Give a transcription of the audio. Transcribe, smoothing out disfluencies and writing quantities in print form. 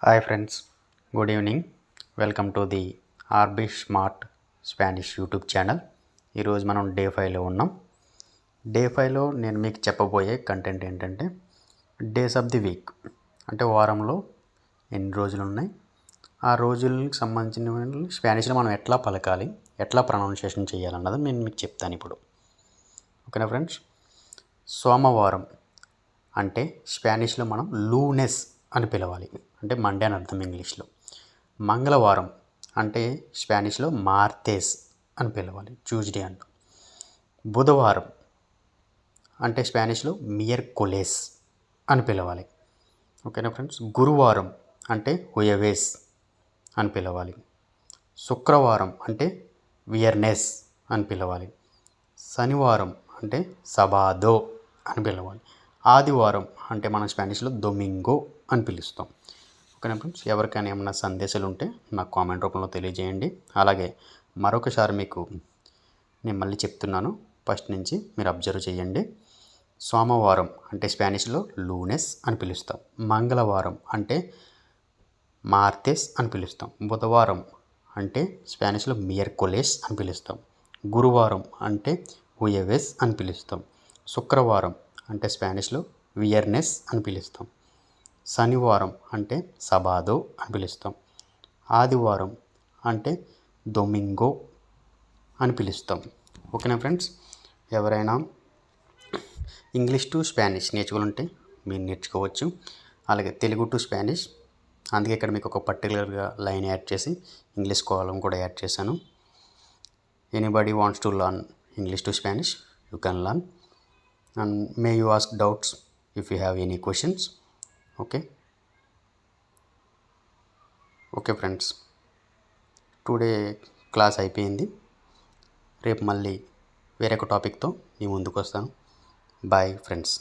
Hi friends, good evening. Welcome to the RB smart Spanish YouTube channel. ఈరోజు మనం day 5లో ఉన్నాం. Day 5లో నేను మీకు చెప్పబోయే కంటెంట్ ఏంటంటే డేస్ ఆఫ్ ది వీక్, అంటే వారంలో ఎన్ని రోజులు ఉన్నాయి, ఆ రోజులకు సంబంధించిన స్పానిష్లో మనం ఎట్లా పలకాలి, ఎట్లా ప్రొనౌన్సియేషన్ చేయాలన్నది నేను మీకు చెప్తాను ఇప్పుడు. ఓకేనా ఫ్రెండ్స్? సోమవారం అంటే స్పానిష్లో మనం లూనెస్ అని పిలవాలి, అంటే మండే అని అర్థం ఇంగ్లీష్లో. మంగళవారం అంటే స్పానిష్లో మార్తేస్ అని పిలవాలి, ట్యూస్డే అంటాం. బుధవారం అంటే స్పానిష్లో మియర్కొలేస్ అని పిలవాలి. ఓకేనా ఫ్రెండ్స్? గురువారం అంటే హుయవేస్ అని పిలవాలి. శుక్రవారం అంటే వియర్నెస్ అని పిలవాలి. శనివారం అంటే సబాదో అని పిలవాలి. ఆదివారం అంటే మనం స్పానిష్లో డొమింగో అని పిలుస్తాం. ఓకేనా ఫ్రెండ్స్? ఎవరికైనా ఏమైనా సందేశాలు ఉంటే నాకు కామెంట్ రూపంలో తెలియజేయండి. అలాగే మరొకసారి మీకు నేను మళ్ళీ చెప్తున్నాను, ఫస్ట్ నుంచి మీరు అబ్జర్వ్ చేయండి. సోమవారం అంటే స్పానిష్లో లూనెస్ అని పిలుస్తాం. మంగళవారం అంటే మార్తెస్ అని పిలుస్తాం. బుధవారం అంటే స్పానిష్లో మియర్కొలేస్ అని పిలుస్తాం. గురువారం అంటే హుయవేస్ అని పిలుస్తాం. శుక్రవారం అంటే స్పానిష్లో వియర్నెస్ అని పిలుస్తాం. శనివారం అంటే సబాదో అని పిలుస్తాం. ఆదివారం అంటే డొమింగో అని పిలుస్తాం. ఓకేనా ఫ్రెండ్స్? ఎవరైనా ఇంగ్లీష్ టు స్పానిష్ నేర్చుకోవాలంటే మీరు నేర్చుకోవచ్చు. అలాగే తెలుగు టు స్పానిష్, అందుకే ఇక్కడ మీకు ఒక పర్టికులర్గా లైన్ యాడ్ చేసి ఇంగ్లీష్ కాలం కూడా యాడ్ చేశాను. Anybody wants to learn English to Spanish, you can learn. And may you ask doubts if you have any questions. Okay friends, today class అయిపోయింది. రేపు మళ్ళీ వేరొక టాపిక్తో మీ ముందుకు వస్తాను. Bye friends.